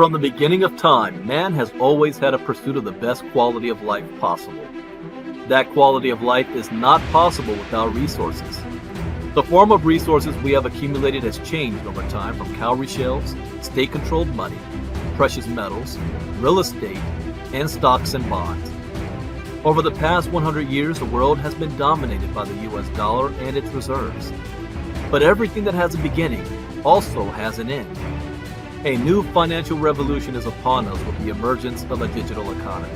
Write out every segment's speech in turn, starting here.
From the beginning of time, man has always had a pursuit of the best quality of life possible. That quality of life is not possible without resources. The form of resources we have accumulated has changed over time from cowrie shells, state-controlled money, precious metals, real estate, and stocks and bonds. Over the past 100 years, the world has been dominated by the US dollar and its reserves. But everything that has a beginning also has an end. A new financial revolution is upon us with the emergence of a digital economy.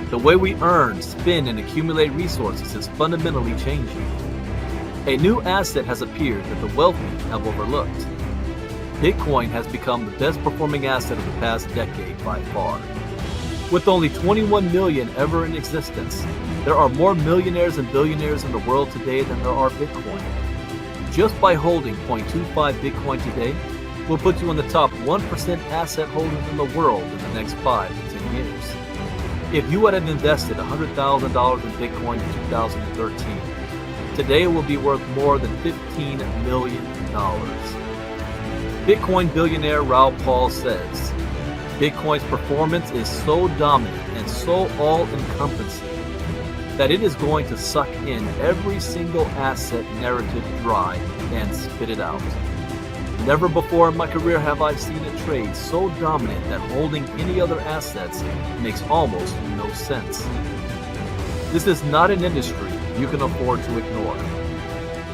The way we earn, spend, and accumulate resources is fundamentally changing. A new asset has appeared that the wealthy have overlooked. Bitcoin has become the best performing asset of the past decade by far. With only 21 million ever in existence, there are more millionaires and billionaires in the world today than there are Bitcoin. Just by holding 0.25 Bitcoin today will put you in the top 1% asset holders in the world in the next 5 to 10 years. If you would have invested $100,000 in Bitcoin in 2013, today it will be worth more than $15 million. Bitcoin billionaire Raoul Pal says, Bitcoin's performance is so dominant and so all-encompassing that it is going to suck in every single asset narrative dry and spit it out. Never before in my career have I seen a trade so dominant that holding any other assets makes almost no sense. This is not an industry you can afford to ignore.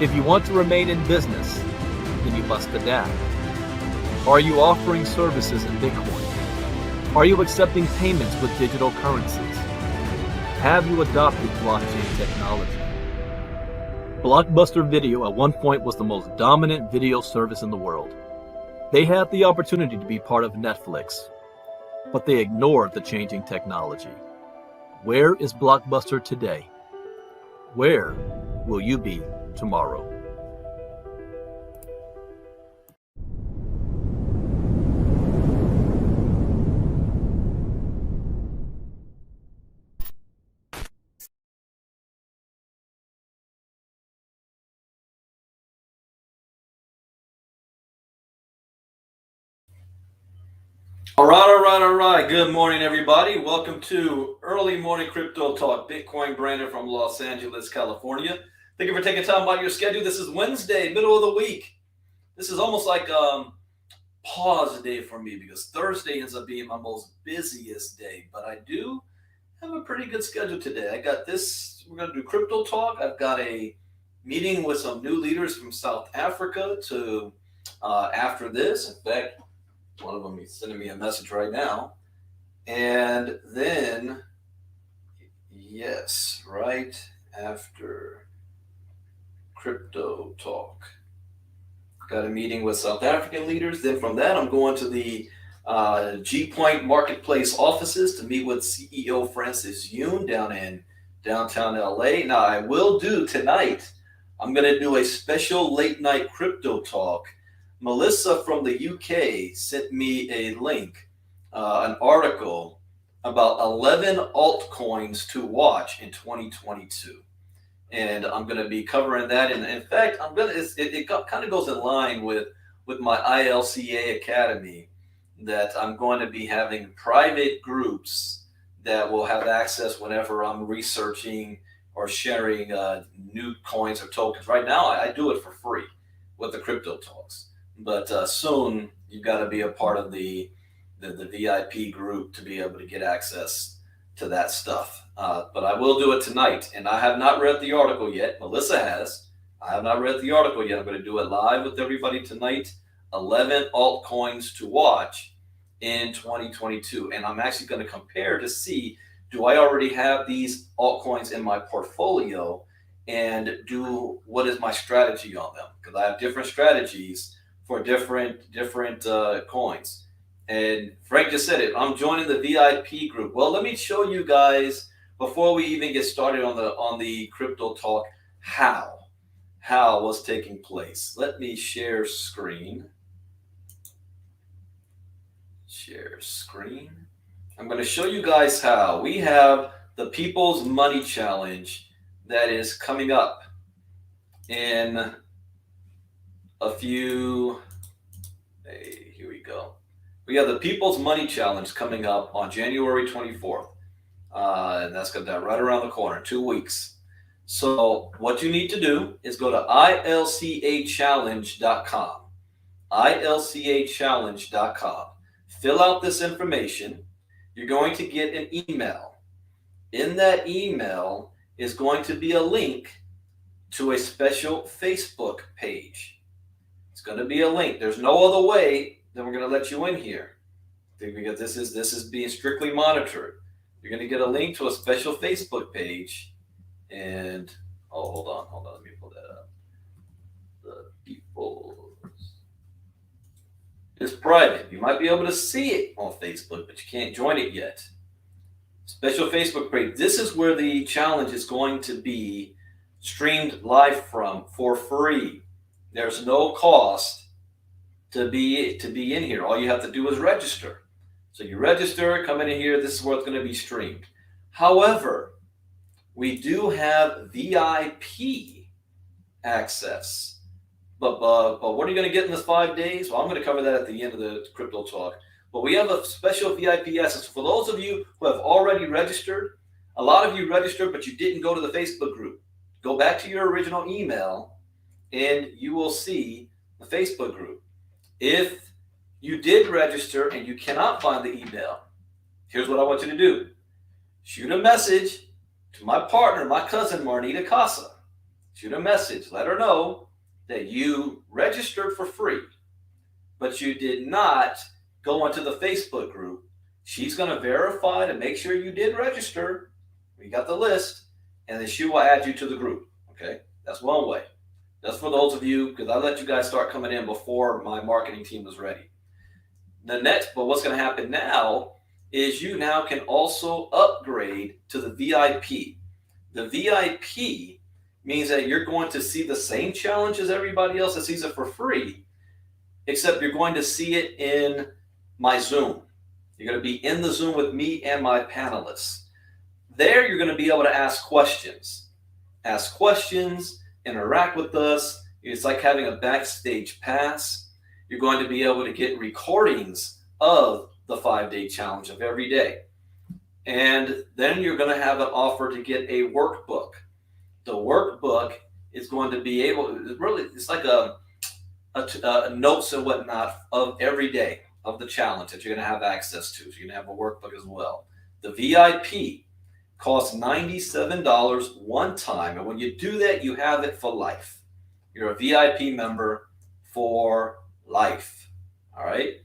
If you want to remain in business, then you must adapt. Are you offering services in Bitcoin? Are you accepting payments with digital currencies? Have you adopted blockchain technology? Blockbuster Video at one point was the most dominant video service in the world. They had the opportunity to be part of Netflix, but they ignored the changing technology. Where is Blockbuster today? Where will you be tomorrow? All right. Good morning, everybody. Welcome to Early Morning Crypto Talk. Bitcoin Brandon from Los Angeles, California. Thank you for taking time out of your schedule. This is Wednesday, middle of the week. This is almost like pause day for me because Thursday ends up being my most busiest day. But I do have a pretty good schedule today. I got this. We're going to do Crypto Talk. I've got a meeting with some new leaders from South Africa to after this. In fact, one of them is sending me a message right now. And then, yes, right after Crypto Talk, got a meeting with South African leaders. Then from that, I'm going to the G Point Marketplace offices to meet with CEO Francis Yoon down in downtown LA. Now, I will do tonight, I'm going to do a special late night Crypto Talk. Melissa from the UK sent me a link, an article about 11 altcoins to watch in 2022. And I'm going to be covering that. And in fact, it kind of goes in line with my ILCA Academy, that I'm going to be having private groups that will have access whenever I'm researching or sharing new coins or tokens. Right now, I do it for free with the Crypto Talks. But soon you've got to be a part of the VIP group to be able to get access to that stuff. But I will do it tonight. And I have not read the article yet. Melissa has. I have not read the article yet. I'm going to do it live with everybody tonight. 11 altcoins to watch in 2022. And I'm actually going to compare to see, do I already have these altcoins in my portfolio? And what is my strategy on them? Because I have different strategies for different coins. And Frank just said it, I'm joining the VIP group. Well, let me show you guys before we even get started on the Crypto Talk how what's taking place. Let me share screen. I'm going to show you guys how. We have the People's Money Challenge that is coming up in a few. Hey, here we go. We have the People's Money Challenge coming up on January 24th. And that's got that right around the corner, 2 weeks. So what you need to do is go to ilcachallenge.com. ilcachallenge.com. Fill out this information. You're going to get an email. In that email is going to be a link to a special Facebook page. It's going to be a link. There's no other way that we're going to let you in here, because this is being strictly monitored. You're going to get a link to a special Facebook page, and hold on, let me pull that up. The People's. It's private. You might be able to see it on Facebook, but you can't join it yet. Special Facebook page. This is where the challenge is going to be streamed live from for free. There's no cost to be in here. All you have to do is register. So you register, come in here. This is where it's going to be streamed. However, we do have VIP access. But what are you going to get in this 5 days? Well, I'm going to cover that at the end of the crypto talk. But we have a special VIP access. For those of you who have already registered, a lot of you registered, but you didn't go to the Facebook group. Go back to your original email, and you will see the Facebook group. If you did register and you cannot find the email, here's what I want you to do. Shoot a message to my partner, my cousin, Marnita Casa. Shoot a message. Let her know that you registered for free, but you did not go into the Facebook group. She's going to verify to make sure you did register. We got the list, and then she will add you to the group. Okay, that's one way. That's for those of you, because I let you guys start coming in before my marketing team was ready. But what's going to happen now is you now can also upgrade to the VIP. The VIP means that you're going to see the same challenge as everybody else that sees it for free, except you're going to see it in my Zoom. You're going to be in the Zoom with me and my panelists. There, you're going to be able to ask questions. Ask questions, interact with us. It's like having a backstage pass. You're going to be able to get recordings of the 5-day challenge of every day. And then you're going to have an offer to get a workbook. The workbook is going to be it's like a notes and whatnot of every day of the challenge that you're going to have access to. So you're going to have a workbook as well. The VIP costs $97 one time. And when you do that, you have it for life. You're a VIP member for life. All right.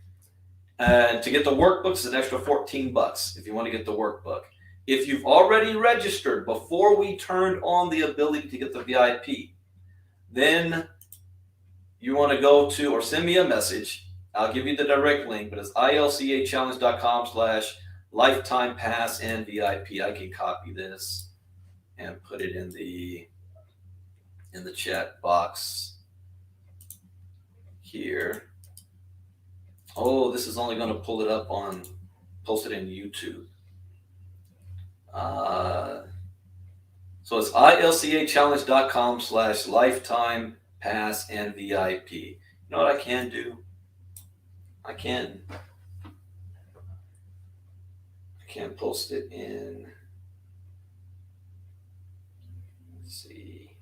And to get the workbook, it's an extra $14 if you want to get the workbook. If you've already registered before we turned on the ability to get the VIP, then you want to go to or send me a message. I'll give you the direct link, but it's ilcachallenge.com/lifetime pass and VIP. I can copy this and put it in the chat box here. Oh, this is only going to post it in YouTube. So it's ilcachallenge.com/lifetime pass and VIP. You know what I can do? I can post it in. Let's see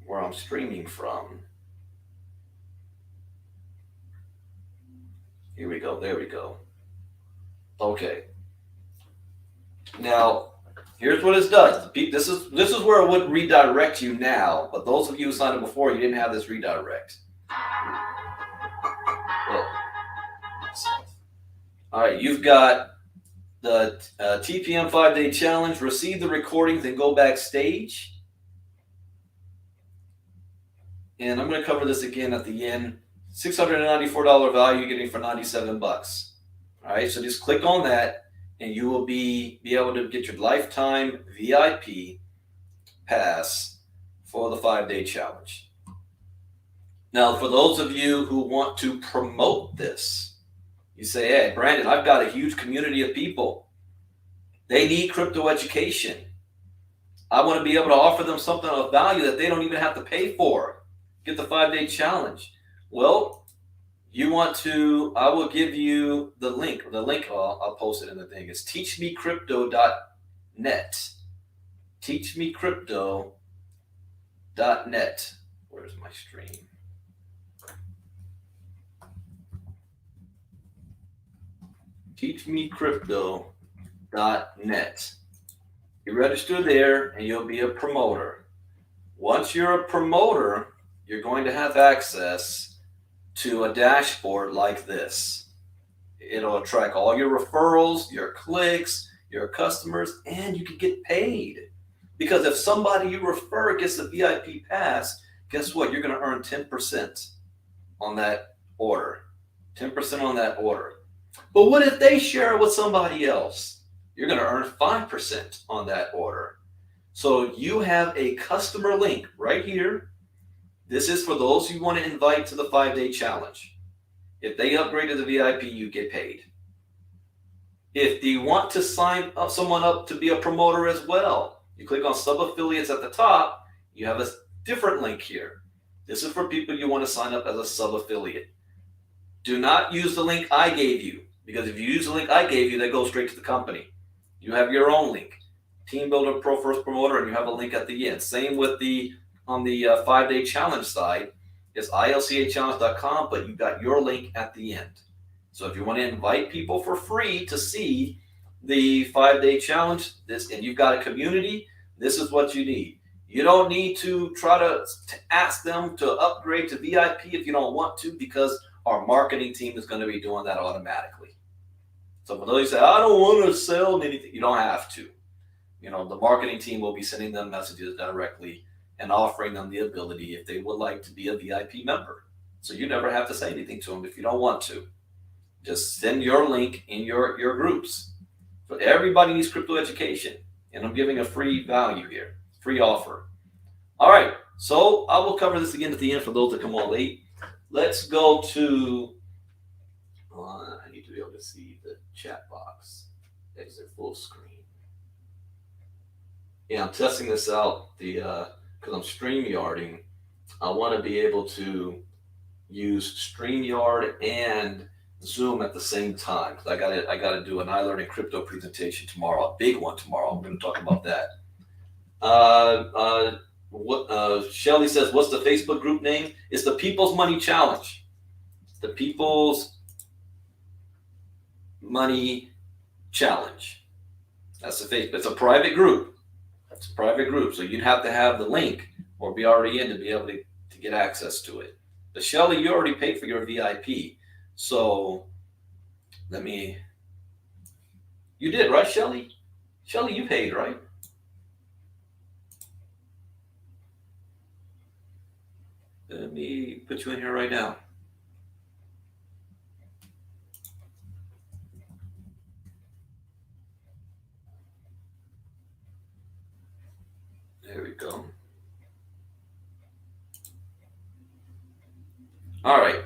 where I'm streaming from. Here we go. There we go. Okay. Now, here's what it's done. This is where it would redirect you now. But those of you who signed up before, you didn't have this redirect. All right, you've got the TPM 5-day challenge. Receive the recordings and go backstage. And I'm going to cover this again at the end. $694 value you're getting for $97. All right, so just click on that, and you will be able to get your lifetime VIP pass for the 5-day challenge. Now, for those of you who want to promote this, you say, hey, Brandon, I've got a huge community of people. They need crypto education. I want to be able to offer them something of value that they don't even have to pay for. Get the 5-day challenge. Well, You want to, I will give you the link. The link, I'll post it in the thing. It's teachmecrypto.net. Teachmecrypto.net. Where's my stream? Teachmecrypto.net. You register there and you'll be a promoter. Once you're a promoter, you're going to have access to a dashboard like this. It'll track all your referrals, your clicks, your customers, and you can get paid. Because if somebody you refer gets a VIP pass, guess what? You're going to earn 10% on that order. 10% on that order. But what if they share it with somebody else? You're going to earn 5% on that order. So you have a customer link right here. This is for those you want to invite to the 5-day challenge. If they upgrade to the VIP, you get paid. If you want to sign up someone up to be a promoter as well, you click on sub-affiliates at the top. You have a different link here. This is for people you want to sign up as a sub-affiliate. Do not use the link I gave you, because if you use the link I gave you, that goes straight to the company. You have your own link. Team Builder Pro First Promoter, and you have a link at the end. Same with on the 5-day challenge side. It's ilcachallenge.com, but you got your link at the end. So if you want to invite people for free to see the 5-day challenge, and you've got a community, this is what you need. You don't need to try to ask them to upgrade to VIP if you don't want to, because our marketing team is going to be doing that automatically. So for those who say, I don't want to sell anything, you don't have to. The marketing team will be sending them messages directly and offering them the ability if they would like to be a VIP member. So you never have to say anything to them if you don't want to. Just send your link in your groups. But everybody needs crypto education, and I'm giving a free value here, free offer. All right, so I will cover this again at the end for those that come on late. Let's go to, I need to be able to see the chat box. Exit full screen. Yeah, I'm testing this out because I'm StreamYarding. I want to be able to use StreamYard and Zoom at the same time, because I got to do an iLearning crypto presentation tomorrow, a big one tomorrow. I'm going to talk about that. Shelly says, what's the Facebook group name? It's the People's Money Challenge. The People's Money Challenge. That's the Facebook. It's a private group. It's a private group, so you'd have to have the link or be already in to be able to get access to it. But Shelly, you already paid for your VIP. So you did, right, Shelly? Shelly, you paid, right? Let me put you in here right now. There we go. All right.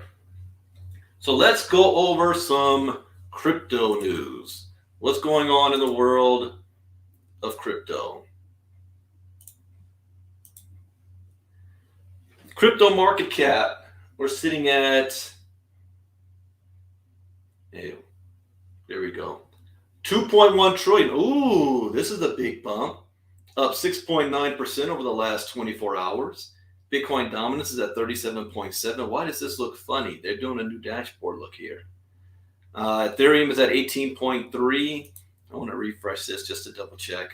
So let's go over some crypto news. What's going on in the world of crypto? Crypto market cap, we're sitting at, there we go, 2.1 trillion. Ooh, this is a big bump. Up 6.9% over the last 24 hours. Bitcoin dominance is at 37.7. Why does this look funny? They're doing a new dashboard look here. Ethereum is at 18.3. I want to refresh this just to double check.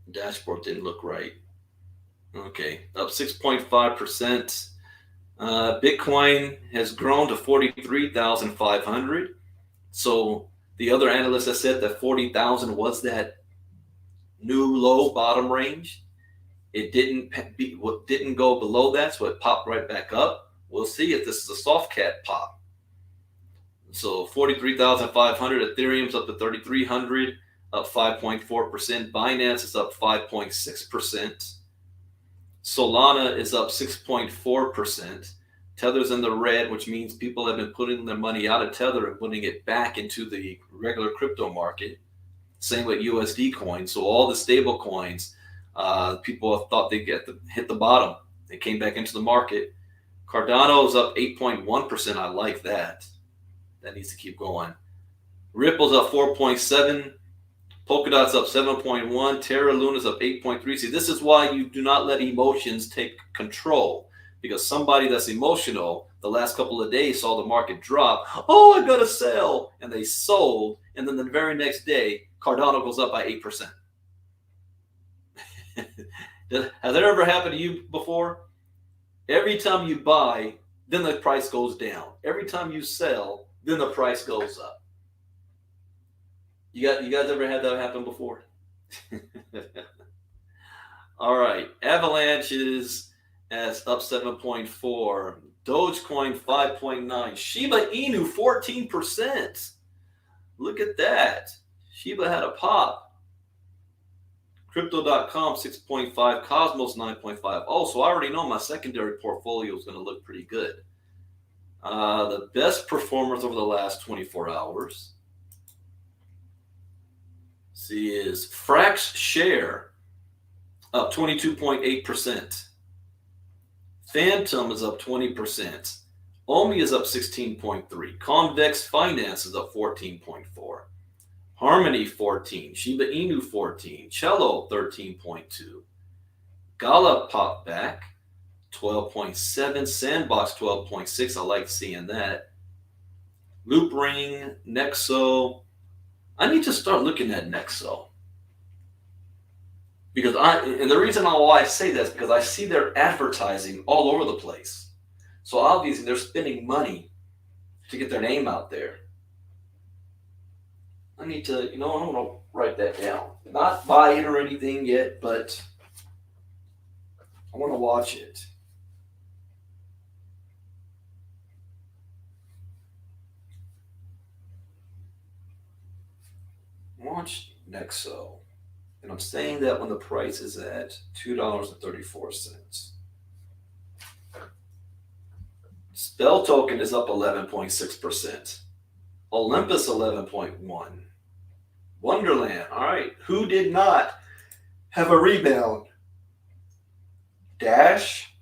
The dashboard didn't look right. Okay, up 6.5%. Bitcoin has grown to 43,500. So the other analysts have said that 40,000 was that new low bottom range. It didn't go below that, so it popped right back up. We'll see if this is a soft cat pop. So 43,500. Ethereum's up to 3,300, up 5.4%. Binance is up 5.6%. Solana is up 6.4%. Tether's in the red, which means people have been putting their money out of Tether and putting it back into the regular crypto market. Same with USD coins. So all the stable coins, people thought they'd hit the bottom. They came back into the market. Cardano is up 8.1%. I like that. That needs to keep going. Ripple's up 4.7. Polkadot's up 7.1. Terra Luna's up 8.3. See, this is why you do not let emotions take control. Because somebody that's emotional the last couple of days saw the market drop. Oh, I got to sell. And they sold. And then the very next day, Cardano goes up by 8%. Has that ever happened to you before? Every time you buy, then the price goes down. Every time you sell, then the price goes up. You guys ever had that happen before? All right. Avalanche is up 7.4. Dogecoin 5.9. Shiba Inu 14%. Look at that. Shiba had a pop. Crypto.com 6.5. Cosmos 9.5. Oh, so I already know my secondary portfolio is going to look pretty good. The best performers over the last 24 hours. See, is Frax Share up 22.8%. Phantom is up 20%. Omi is up 16.3%. Convex Finance is up 14.4%. Harmony 14%. Shiba Inu 14%. Cello 13.2%. Gala popped back 12.7%. Sandbox 12.6%. I like seeing that. Loopring, Nexo. I need to start looking at Nexo. Because and the reason why I say that is because I see their advertising all over the place. So obviously they're spending money to get their name out there. I need to, I'm going to write that down. Not buy it or anything yet, but I want to watch it. Watch Nexo. And I'm saying that when the price is at $2.34. Spell token is up 11.6%. Olympus 11.1%. Wonderland. All right. Who did not have a rebound? Dash.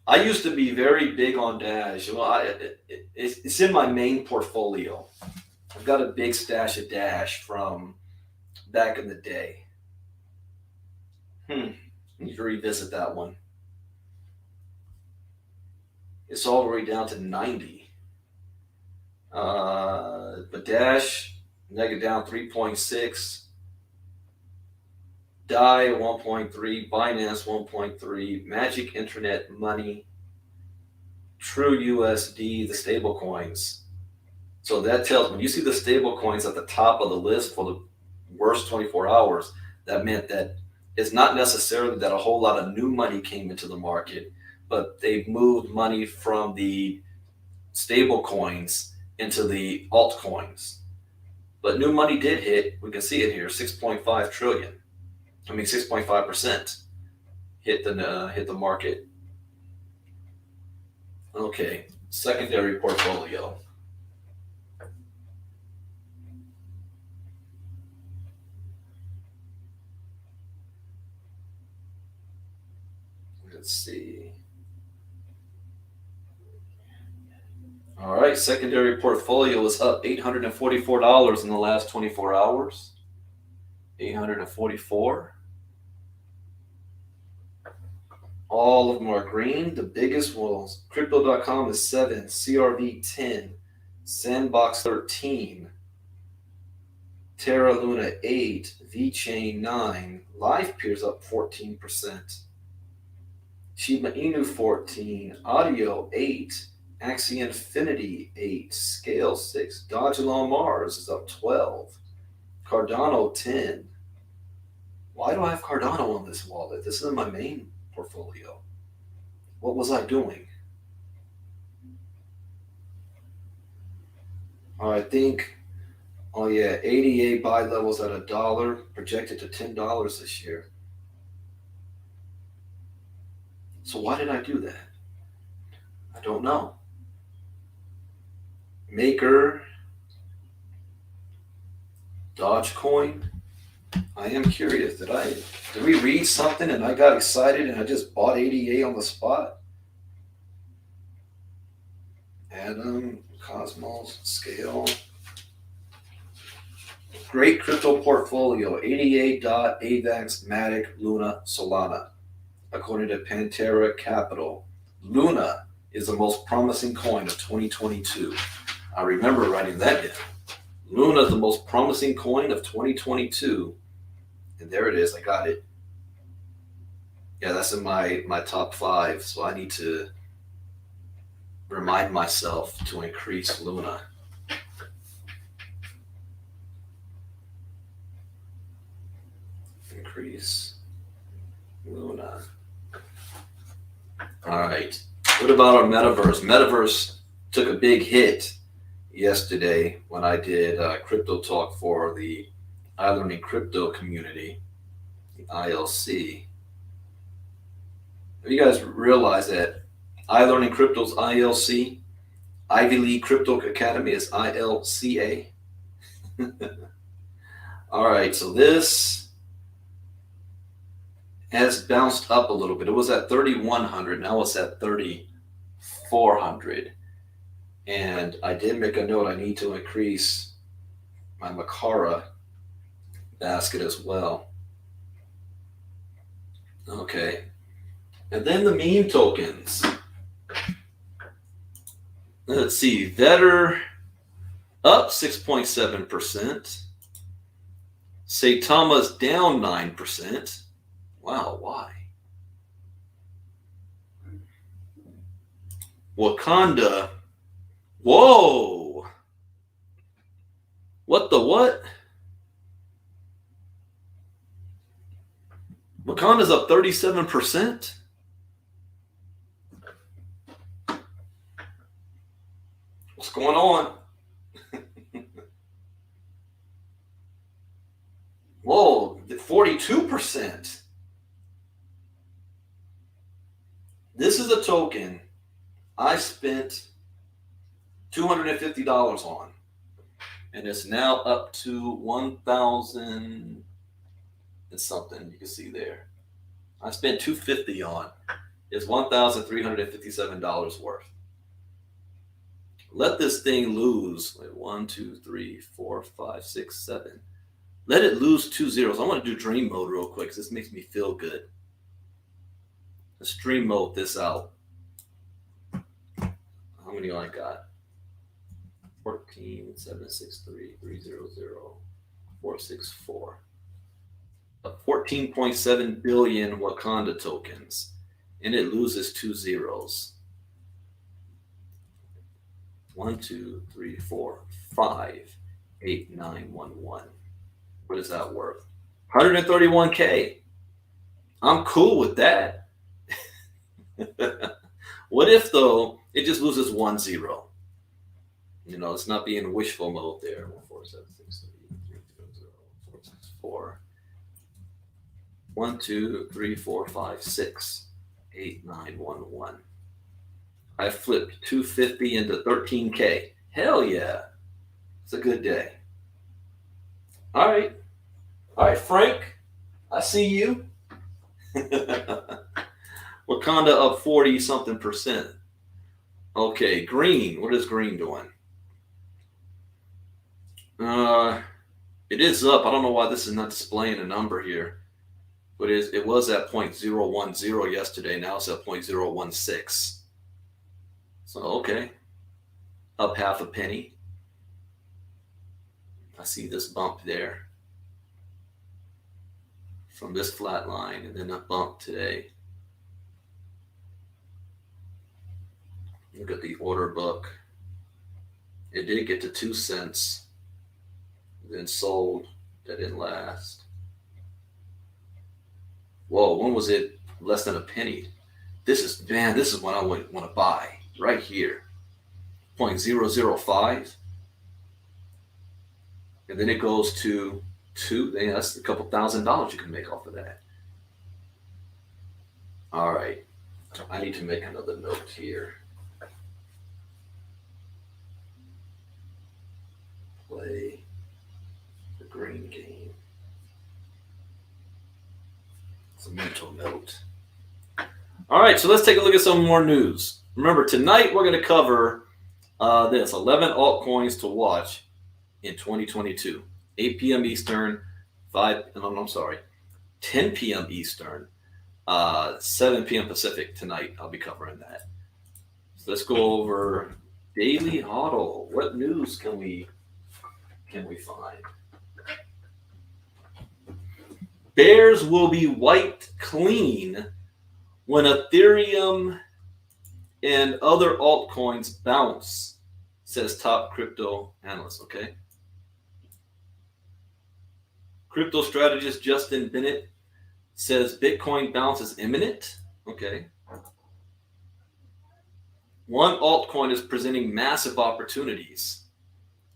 I used to be very big on Dash. Well, it's in my main portfolio. I've got a big stash of Dash from back in the day. I need to revisit that one. It's all the way down to 90. But Dash, negative down 3.6. DAI 1.3. Binance 1.3. Magic Internet Money. True USD, the stable coins. So that tells when you see the stable coins at the top of the list for the worst 24 hours, that meant that it's not necessarily that a whole lot of new money came into the market, but they've moved money from the stable coins into the altcoins. But new money did hit, we can see it here, 6.5 trillion. 6.5% hit the market. Okay, secondary portfolio. Let's see. All right, secondary portfolio is up $844 in the last 24 hours. 844. All of them are green. The biggest was Crypto.com is 7, CRV 10, Sandbox 13, Terra Luna 8, VeChain 9, LivePeer's up 14%. Shiba Inu 14, Audio 8, Axie Infinity 8, Scale 6, Dodge Along Mars is up 12, Cardano 10. Why do I have Cardano on this wallet? This is my main portfolio. What was I doing? I think, 88 buy levels at $1, projected to $10 this year. So why did I do that? I don't know. Maker, Dogecoin. I am curious. Did we read something and I got excited and I just bought 88 on the spot? Atom, Cosmos, Scale. Great crypto portfolio, 88 AVAX, Matic, Luna, Solana. According to Pantera Capital, Luna is the most promising coin of 2022. I remember writing that down. Luna is the most promising coin of 2022. And there it is. I got it. Yeah, that's in my top 5. So I need to remind myself to increase Luna. Increase Luna. All right. What about our Metaverse? Metaverse took a big hit yesterday when I did crypto talk for the iLearning Crypto community, the ILC. You guys realize that iLearning Crypto's ILC, Ivy League Crypto Academy is ILCA. All right, so this has bounced up a little bit. It was at 3,100, now it's at 3,400. And I did make a note, I need to increase my Makara basket as well. Okay. And then the meme tokens. Let's see, Vetter up 6.7%. Saitama's down 9%. Wow, why? Wakanda. Whoa. What the what? Wakanda's up 37%. What's going on? Whoa, 42%. This is a token I spent $250 on, and it's now up to 1,000 and something. You can see there. I spent $250 on. It's $1,357 worth. Let this thing lose. Wait, 1, 2, 3, 4, 5, 6, 7. Let it lose 2 zeros. I want to do dream mode real quick because this makes me feel good. Let's dream mode this out. How many I got? 14, 7, 6, 3, 3, 0, 0, 4, 6, 4. 14.7 billion Wakanda tokens, and it loses 2 zeros. 1, 2, 3, 4, 5, 8, 9, 1, 1. What is that worth? 131K. I'm cool with that. What if, though, it just loses 1 zero? You know, it's not being wishful mode there. 1, 4, 7, 6, 3, 3, 0, 0, 4, 6, 4. 1, 2, 3, 4, 5, 6, 8, 9, 1, 1. I flipped 250 into 13K. Hell yeah. It's a good day. All right. All right, Frank. I see you. Wakanda up 40 something percent. Okay, green. What is green doing? It is up. I don't know why this is not displaying a number here. But it was at 0.010 yesterday. Now it's at 0.016. So, okay. Up half a penny. I see this bump there from this flat line, and then a bump today. Look at the order book. It did get to 2 cents, then sold. That didn't last. Whoa, when was it less than a penny? This is what I would want to buy right here. 0.005. And then it goes to 2. That's a couple $1,000 you can make off of that. All right. I need to make another note here. Play the green game. It's a mental note. All right, so let's take a look at some more news. Remember, tonight we're going to cover There's 11 altcoins to watch in 2022. 8 p.m. Eastern, 10 p.m. Eastern, 7 p.m. Pacific tonight. I'll be covering that. So let's go over Daily Hodl. What news can we find? Bears will be wiped clean when Ethereum and other altcoins bounce, says top crypto analyst. Okay. Crypto strategist Justin Bennett says Bitcoin bounce is imminent. Okay. One altcoin is presenting massive opportunities,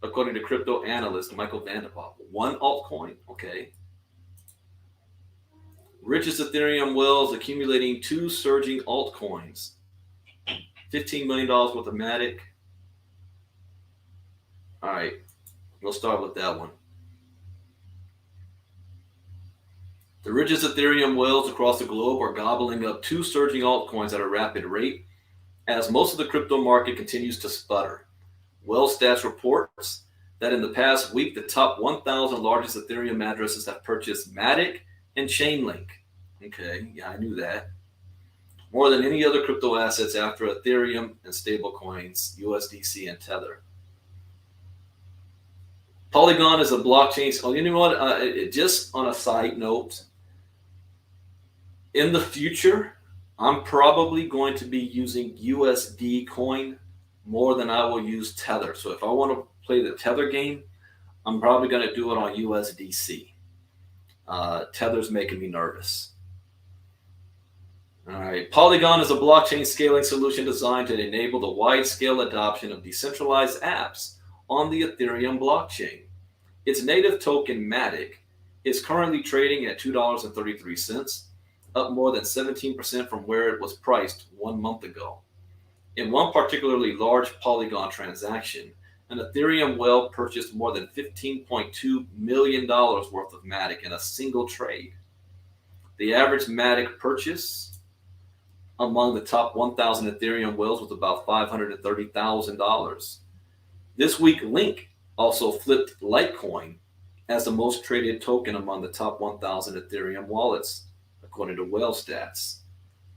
according to crypto analyst Michael Vanderpop. One altcoin. Okay. Richest Ethereum whales accumulating 2 surging altcoins. $15 million worth of Matic. All right, we'll start with that one. The richest Ethereum whales across the globe are gobbling up 2 surging altcoins at a rapid rate as most of the crypto market continues to sputter. WellStats reports that in the past week, the top 1,000 largest Ethereum addresses have purchased Matic and Chainlink. Okay, yeah, I knew that. More than any other crypto assets after Ethereum and stablecoins, USDC and Tether. Polygon is a blockchain. Oh, you know what? Just on a side note, in the future, I'm probably going to be using USD coin more than I will use Tether. So if I want to play the Tether game, I'm probably going to do it on USDC. Tether's making me nervous. All right. Polygon is a blockchain scaling solution designed to enable the wide-scale adoption of decentralized apps on the Ethereum blockchain. Its native token, Matic, is currently trading at $2.33, up more than 17% from where it was priced 1 month ago. In one particularly large Polygon transaction, an Ethereum whale purchased more than $15.2 million worth of Matic in a single trade. The average Matic purchase among the top 1,000 Ethereum whales was about $530,000. This week, Link also flipped Litecoin as the most traded token among the top 1,000 Ethereum wallets, according to WhaleStats.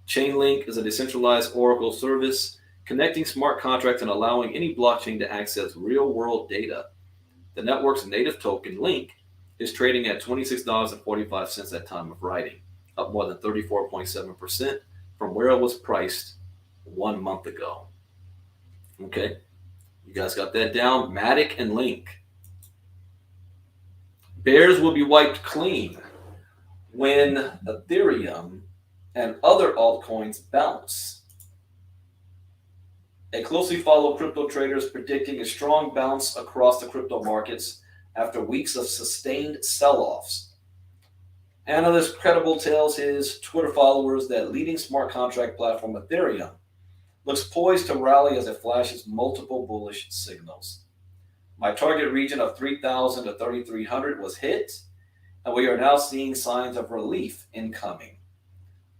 Chainlink is a decentralized Oracle service connecting smart contracts and allowing any blockchain to access real-world data. The network's native token, Link, is trading at $26.45 at time of writing, up more than 34.7% from where it was priced 1 month ago. Okay, you guys got that down? Matic and Link. Bears will be wiped clean when Ethereum and other altcoins bounce. A closely followed crypto trader is predicting a strong bounce across the crypto markets after weeks of sustained sell-offs. Analyst Credible tells his Twitter followers that leading smart contract platform Ethereum looks poised to rally as it flashes multiple bullish signals. My target region of 3,000 to 3,300 was hit, and we are now seeing signs of relief incoming.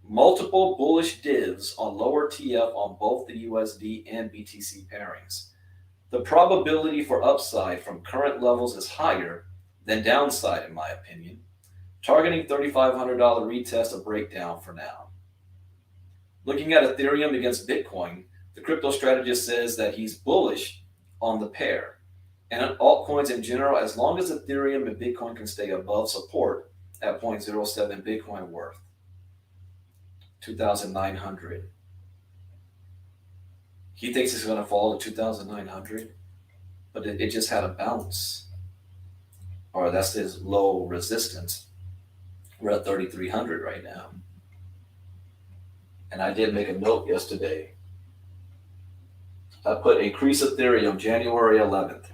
Multiple bullish divs on lower TF on both the USD and BTC pairings. The probability for upside from current levels is higher than downside, in my opinion. Targeting $3,500 retest a breakdown for now. Looking at Ethereum against Bitcoin, the crypto strategist says that he's bullish on the pair. And on altcoins in general, as long as Ethereum and Bitcoin can stay above support at 0.07 Bitcoin worth, 2,900. He thinks it's going to fall to 2,900, but it just had a bounce. Or that's his low resistance. We're at 3,300 right now. And I did make a note yesterday. I put increase Ethereum January 11th.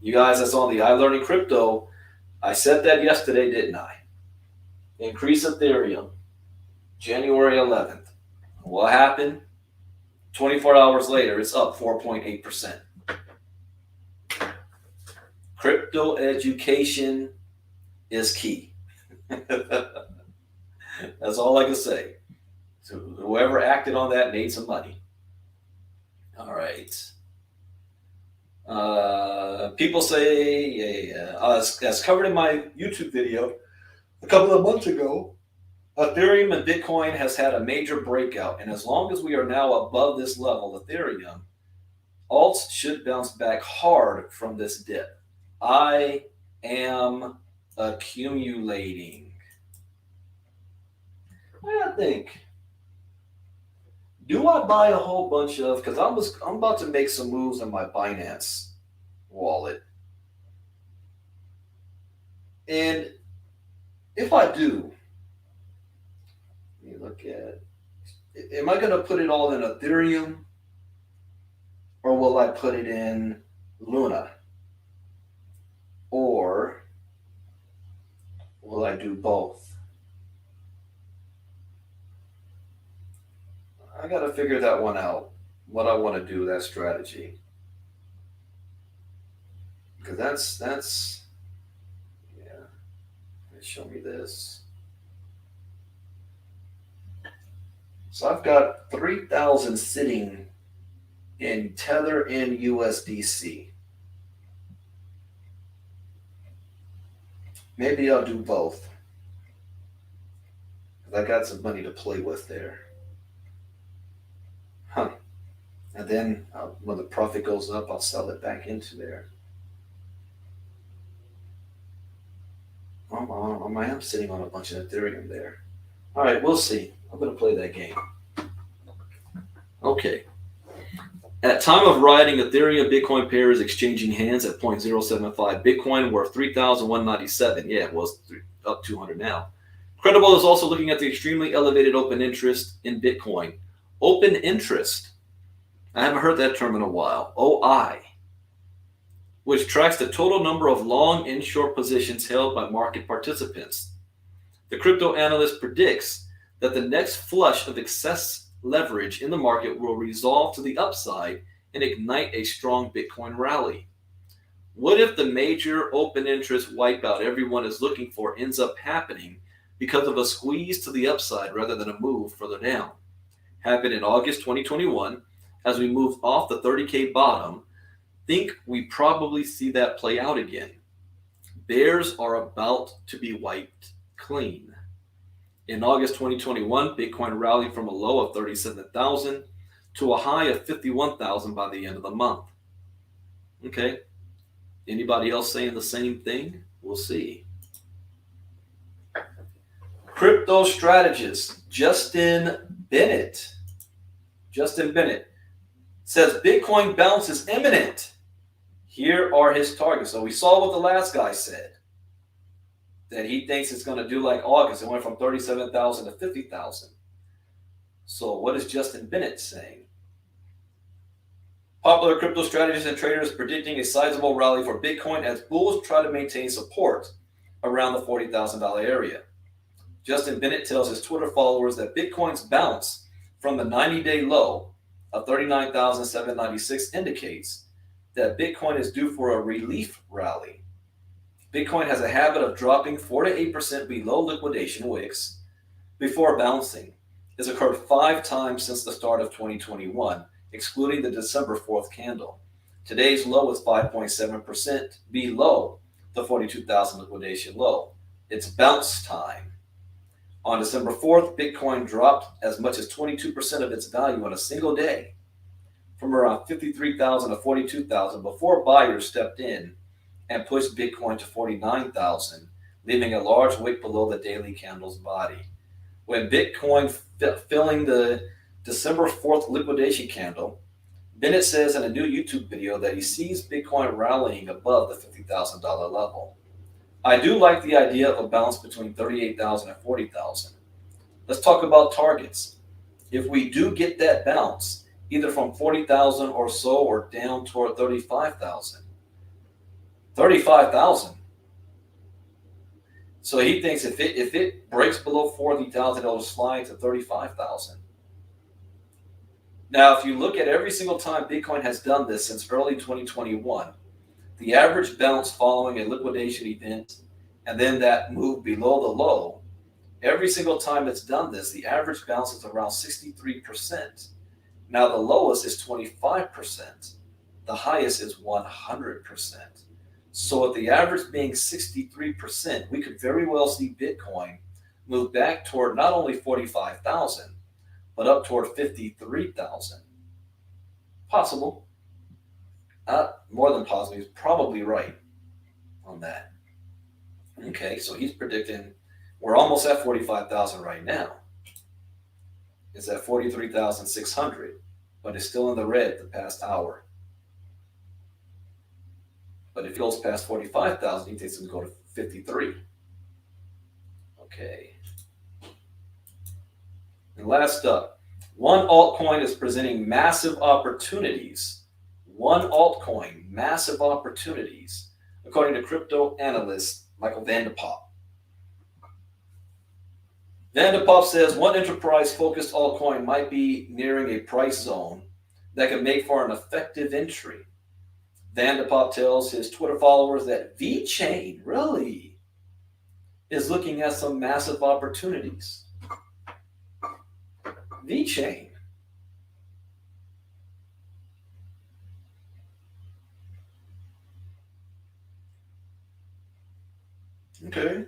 You guys that's on the iLearning Crypto, I said that yesterday, didn't I? Increase Ethereum January 11th. What happened? 24 hours later, it's up 4.8%. Crypto education is key. That's all I can say. So whoever acted on that made some money. All right. People say, as covered in my YouTube video a couple of months ago, Ethereum and Bitcoin has had a major breakout. And as long as we are now above this level, Ethereum, alts should bounce back hard from this dip. I am accumulating. I think. Do I buy a whole bunch of? Because I'm about to make some moves in my Binance wallet, and if I do, let me look at. Am I going to put it all in Ethereum, or will I put it in Luna, or will I do both? I got to figure that one out. What I want to do, that strategy. Because that's yeah. Show me this. So I've got 3,000 sitting in Tether and USDC. Maybe I'll do both. Because I got some money to play with there. Huh. And then when the profit goes up, I'll sell it back into there. I am sitting on a bunch of Ethereum there. All right, we'll see. I'm going to play that game. Okay. At time of writing, Ethereum Bitcoin pair is exchanging hands at 0.075 Bitcoin, worth 3,197. Yeah, it was up 200 now. Credible is also looking at the extremely elevated open interest in Bitcoin. Open interest. I haven't heard that term in a while. OI. Which tracks the total number of long and short positions held by market participants. The crypto analyst predicts that the next flush of excess leverage in the market will resolve to the upside and ignite a strong Bitcoin rally. What if the major open interest wipeout everyone is looking for ends up happening because of a squeeze to the upside rather than a move further down? Happened in August 2021 as we moved off the 30K bottom. Think we probably see that play out again. Bears are about to be wiped clean. In August 2021, Bitcoin rallied from a low of 37,000 to a high of 51,000 by the end of the month. Okay. Anybody else saying the same thing? We'll see. Crypto strategist Justin Bennett says Bitcoin bounce is imminent. Here are his targets. So we saw what the last guy said, that he thinks it's going to do like August. It went from 37,000 to 50,000. So what is Justin Bennett saying? Popular crypto strategists and traders predicting a sizable rally for Bitcoin as bulls try to maintain support around the $40,000 area. Justin Bennett tells his Twitter followers that Bitcoin's bounce from the 90-day low of 39,796 indicates that Bitcoin is due for a relief rally. Bitcoin has a habit of dropping 4 to 8% below liquidation wicks before bouncing. It's occurred 5 times since the start of 2021, excluding the December 4th candle. Today's low is 5.7% below the 42,000 liquidation low. It's bounce time. On December 4th, Bitcoin dropped as much as 22% of its value in a single day, from around 53,000 to 42,000 before buyers stepped in and pushed Bitcoin to 49,000, leaving a large wick below the daily candle's body. When Bitcoin filling the December 4th liquidation candle, Bennett says in a new YouTube video that he sees Bitcoin rallying above the $50,000 level. I do like the idea of a bounce between 38,000 and 40,000. Let's talk about targets. If we do get that bounce, either from 40,000 or so or down toward 35,000. 35,000. So he thinks if it breaks below 40,000, it'll slide to 35,000. Now, if you look at every single time Bitcoin has done this since early 2021, the average bounce following a liquidation event and then that move below the low, every single time it's done this, the average bounce is around 63%. Now, the lowest is 25%. the highest is 100%. So at the average being 63%, we could very well see Bitcoin move back toward not only 45,000, but up toward 53,000. Possible. More than possible. He's probably right on that. Okay, so he's predicting we're almost at 45,000 right now. It's at 43,600, but it's still in the red the past hour. But if it goes past 45,000, he thinks it's going to go to 53. Okay. And last up, one altcoin is presenting massive opportunities. One altcoin, massive opportunities, according to crypto analyst Michael Vanderpop. Vanderpop says one enterprise-focused altcoin might be nearing a price zone that can make for an effective entry. Vanderpop tells his Twitter followers that VeChain really is looking at some massive opportunities. VeChain. Okay.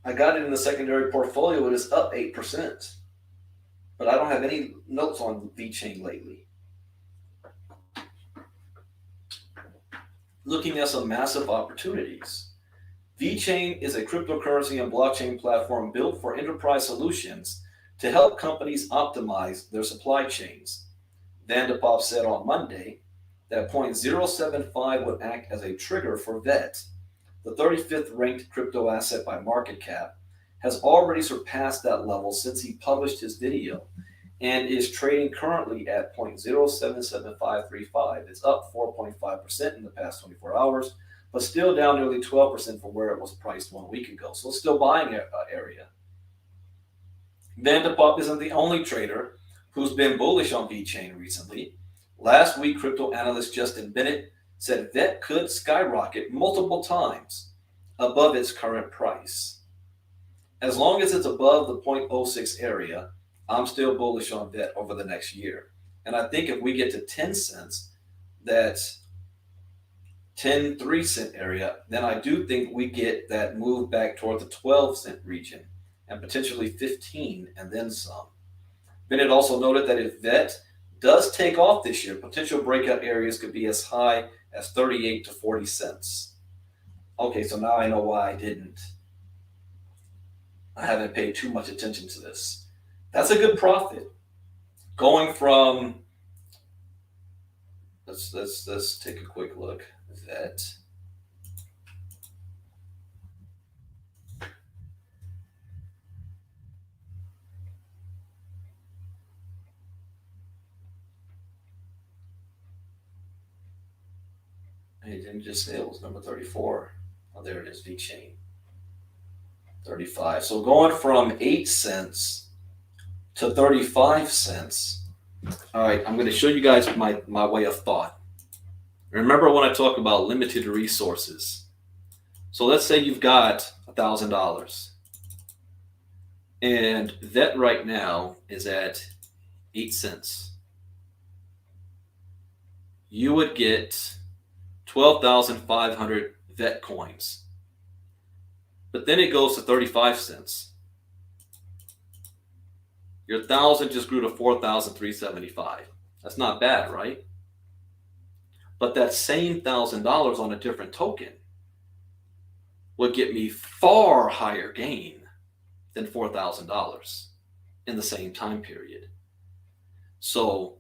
I got it in the secondary portfolio. It is up 8%. But I don't have any notes on VeChain lately. Looking at some massive opportunities. VeChain is a cryptocurrency and blockchain platform built for enterprise solutions to help companies optimize their supply chains. Vanderpop said on Monday that 0.075 would act as a trigger for VET. The 35th ranked crypto asset by market cap has already surpassed that level since he published his video and is trading currently at 0.077535. It's up 4.5% in the past 24 hours, but still down nearly 12% from where it was priced 1 week ago. So it's still buying area. Vanderpop isn't the only trader who's been bullish on VeChain recently. Last week, crypto analyst Justin Bennett said VET could skyrocket multiple times above its current price. As long as it's above the 0.06 area, I'm still bullish on VET over the next year. And I think if we get to 10 cents, that's 10 3-cent area, then I do think we get that move back toward the 12-cent region and potentially 15 and then some. Bennett also noted that if VET does take off this year, potential breakout areas could be as high as 38 to 40 cents. Okay, so now I know why I haven't paid too much attention to this. That's a good profit. Going from, let's take a quick look. VET. He didn't just say it was number 34. Oh, there it is, VeChain. 35. So going from 8 cents to 35 cents. All right, I'm going to show you guys my way of thought. Remember when I talk about limited resources. So let's say you've got $1,000. And VET right now is at 8 cents. You would get 12,500 VET coins. But then it goes to 35 cents. Your 1,000 just grew to 4,375. That's not bad, right? But that same $1,000 on a different token would get me far higher gain than $4,000 in the same time period. So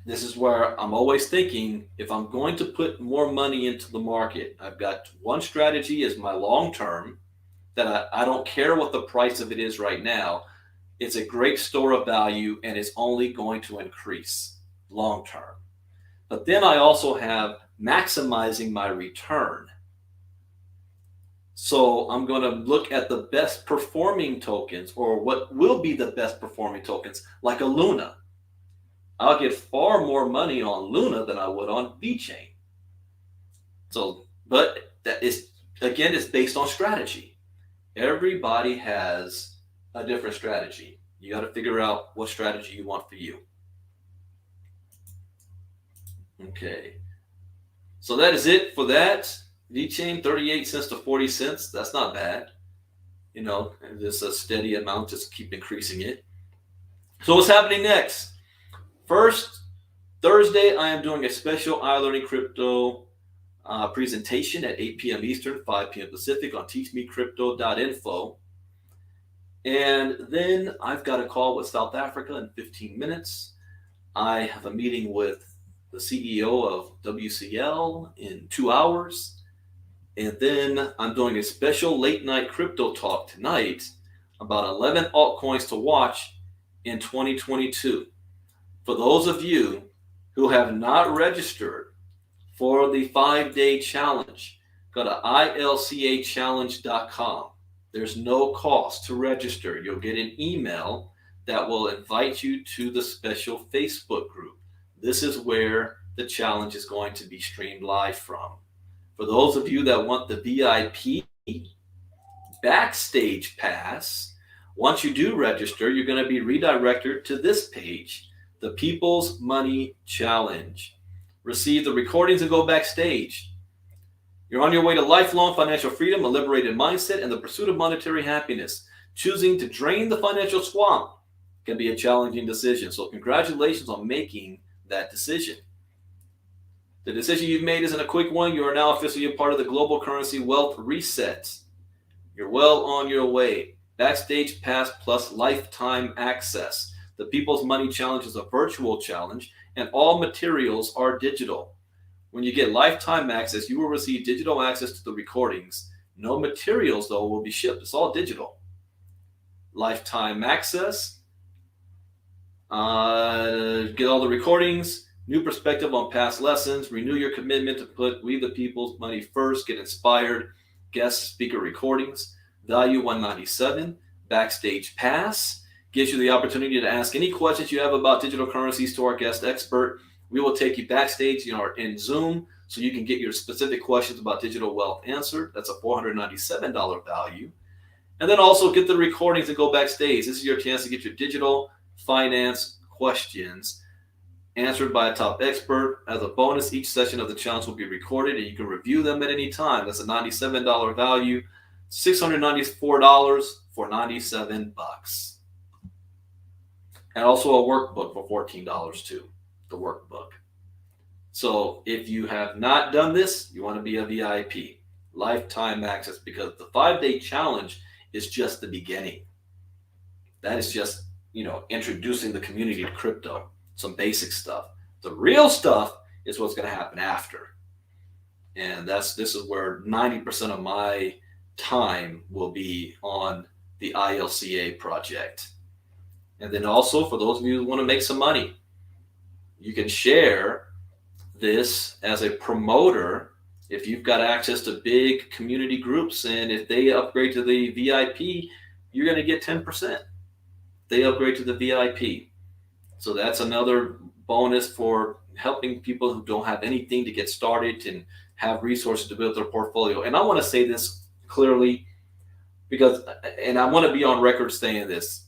this is where I'm always thinking, if I'm going to put more money into the market, I've got one strategy is my long term, that I don't care what the price of it is right now. It's a great store of value and it's only going to increase long term. But then I also have maximizing my return. So I'm going to look at the best performing tokens, or what will be the best performing tokens, like a Luna. I'll get far more money on Luna than I would on VeChain. So, but that is, again, it's based on strategy. Everybody has a different strategy. You got to figure out what strategy you want for you. Okay. So that is it for that. VeChain, 38 cents to 40 cents. That's not bad. You know, and just a steady amount, just keep increasing it. So what's happening next? First, Thursday, I am doing a special iLearning Crypto presentation at 8 p.m. Eastern, 5 p.m. Pacific on teachmecrypto.info. And then I've got a call with South Africa in 15 minutes. I have a meeting with the CEO of WCL in 2 hours. And then I'm doing a special late night crypto talk tonight about 11 altcoins to watch in 2022. For those of you who have not registered for the 5-day challenge, go to ILCAchallenge.com. There's no cost to register. You'll get an email that will invite you to the special Facebook group. This is where the challenge is going to be streamed live from. For those of you that want the VIP backstage pass, once you do register, you're going to be redirected to this page, the People's Money Challenge. Receive the recordings and go backstage. You're on your way to lifelong financial freedom, a liberated mindset, and the pursuit of monetary happiness. Choosing to drain the financial swamp can be a challenging decision. So congratulations on making that decision. The decision you've made isn't a quick one. You are now officially a part of the global currency wealth reset. You're well on your way. Backstage pass plus lifetime access. The People's Money Challenge is a virtual challenge, and all materials are digital. When you get lifetime access, you will receive digital access to the recordings. No materials, though, will be shipped. It's all digital. Lifetime access. Get all the recordings. New perspective on past lessons. Renew your commitment to put We the People's Money first. Get inspired. Guest speaker recordings. Value $197. Backstage pass. Gives you the opportunity to ask any questions you have about digital currencies to our guest expert. We will take you backstage in Zoom so you can get your specific questions about digital wealth answered. That's a $497 value. And then also get the recordings and go backstage. This is your chance to get your digital finance questions answered by a top expert. As a bonus, each session of the challenge will be recorded and you can review them at any time. That's a $97 value, $694 for $97. And also a workbook for $14 too, the workbook. So if you have not done this, you want to be a VIP, lifetime access, because the 5-day challenge is just the beginning. That is just, introducing the community to crypto. Some basic stuff. The real stuff is what's going to happen after. And this is where 90% of my time will be on the ILCA project. And then also for those of you who want to make some money, you can share this as a promoter if you've got access to big community groups. And if they upgrade to the VIP, you're going to get 10%. They upgrade to the VIP. So that's another bonus for helping people who don't have anything to get started and have resources to build their portfolio. And I want to say this clearly and I want to be on record saying this,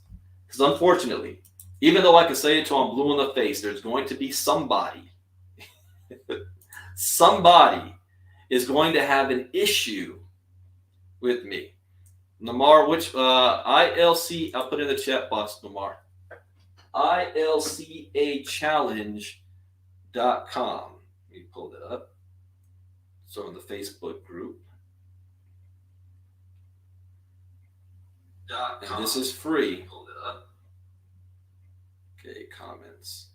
because unfortunately, even though I can say it till I'm blue in the face, there's going to be somebody is going to have an issue with me. Lamar, which ILC, I'll put in the chat box, Lamar. ILCAchallenge.com. Let me pull that up. So in the Facebook group. And this is free. Pull it up. Okay, comments.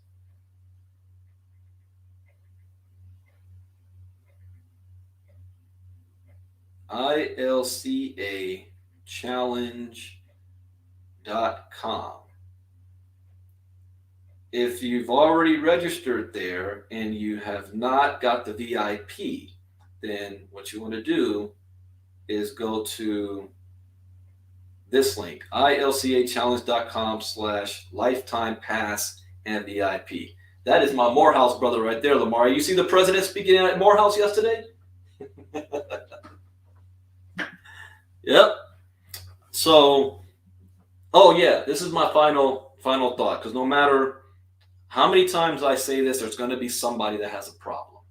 ILCAchallenge.com. If you've already registered there and you have not got the VIP, then what you want to do is go to this link, ilcachallenge.com/lifetime pass and VIP. That is my Morehouse brother right there, Lamar. You see the president speaking at Morehouse yesterday? Yep. So, this is my final thought, because no matter How many times I say this, there's going to be somebody that has a problem.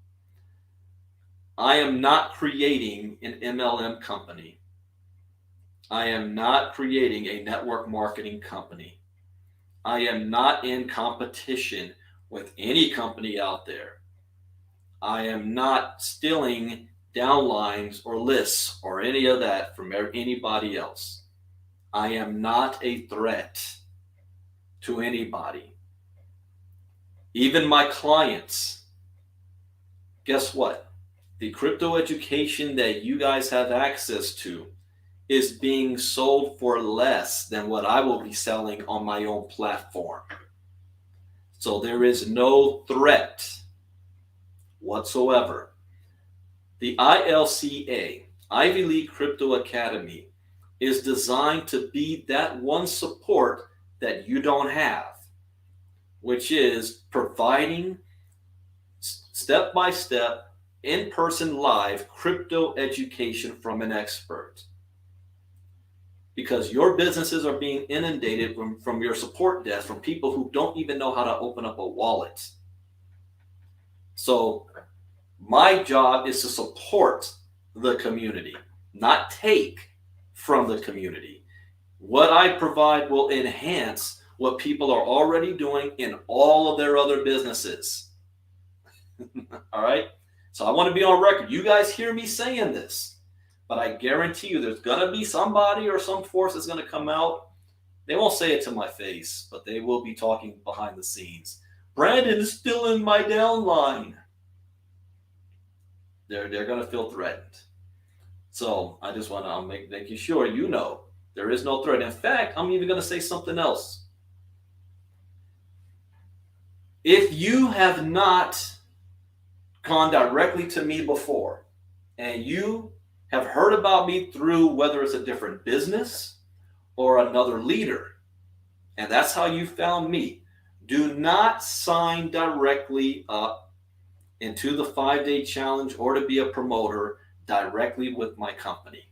I am not creating an MLM company. I am not creating a network marketing company. I am not in competition with any company out there. I am not stealing downlines or lists or any of that from anybody else. I am not a threat to anybody. Even my clients. Guess what? The crypto education that you guys have access to is being sold for less than what I will be selling on my own platform. So there is no threat whatsoever. The ILCA, Ivy League Crypto Academy, is designed to be that one support that you don't have, which is providing step-by-step, in-person live crypto education from an expert. Because your businesses are being inundated from your support desk, from people who don't even know how to open up a wallet. So my job is to support the community, not take from the community. What I provide will enhance what people are already doing in all of their other businesses. All right? So I want to be on record. You guys hear me saying this, but I guarantee you there's going to be somebody or some force that's going to come out. They won't say it to my face, but they will be talking behind the scenes. Brandon is still in my downline. They're going to feel threatened. So I just want to make you sure you know there is no threat. In fact, I'm even going to say something else. If you have not gone directly to me before and you have heard about me through whether it's a different business or another leader, and that's how you found me, do not sign directly up into the 5-day challenge or to be a promoter directly with my company.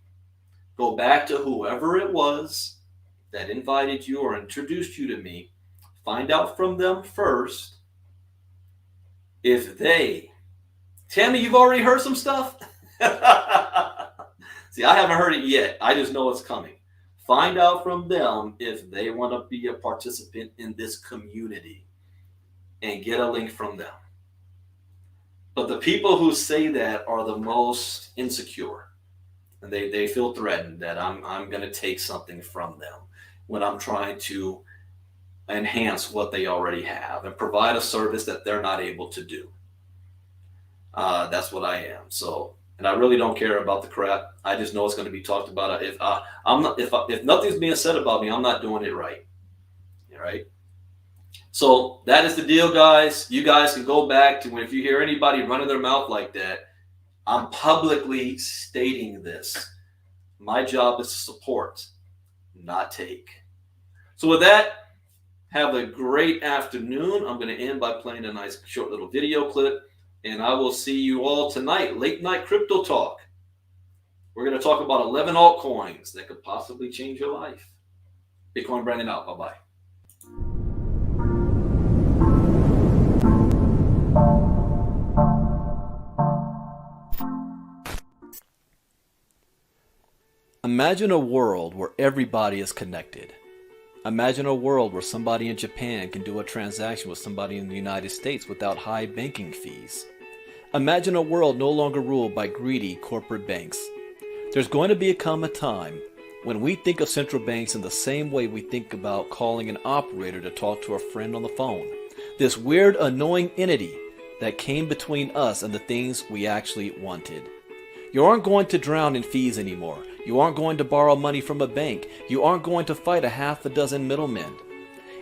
Go back to whoever it was that invited you or introduced you to me. Find out from them first if they... Tammy, you've already heard some stuff? See, I haven't heard it yet. I just know it's coming. Find out from them if they want to be a participant in this community and get a link from them. But the people who say that are the most insecure. And they feel threatened that I'm going to take something from them when I'm trying to enhance what they already have and provide a service that they're not able to do. That's what I am. So, and I really don't care about the crap. I just know it's going to be talked about. If nothing's being said about me, I'm not doing it right. All right. So that is the deal, guys. You guys can go back to if you hear anybody running their mouth like that, I'm publicly stating this. My job is to support, not take. So with that, have a great afternoon. I'm going to end by playing a nice short little video clip. And I will see you all tonight, late night crypto talk. We're going to talk about 11 altcoins that could possibly change your life. Bitcoin Brandon out. Bye-bye. Imagine a world where everybody is connected. Imagine a world where somebody in Japan can do a transaction with somebody in the United States without high banking fees. Imagine a world no longer ruled by greedy corporate banks. There's going to come a time when we think of central banks in the same way we think about calling an operator to talk to a friend on the phone. This weird, annoying entity that came between us and the things we actually wanted. You aren't going to drown in fees anymore. You aren't going to borrow money from a bank. You aren't going to fight a half a dozen middlemen.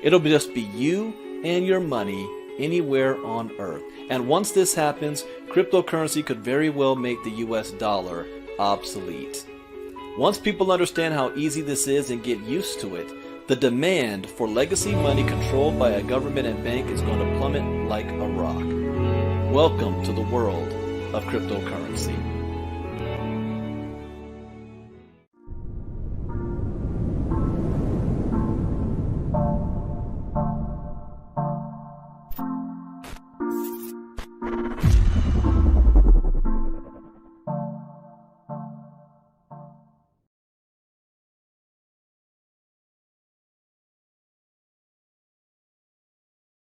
It'll just be you and your money anywhere on earth. And once this happens, cryptocurrency could very well make the US dollar obsolete. Once people understand how easy this is and get used to it, the demand for legacy money controlled by a government and bank is going to plummet like a rock. Welcome to the world of cryptocurrency.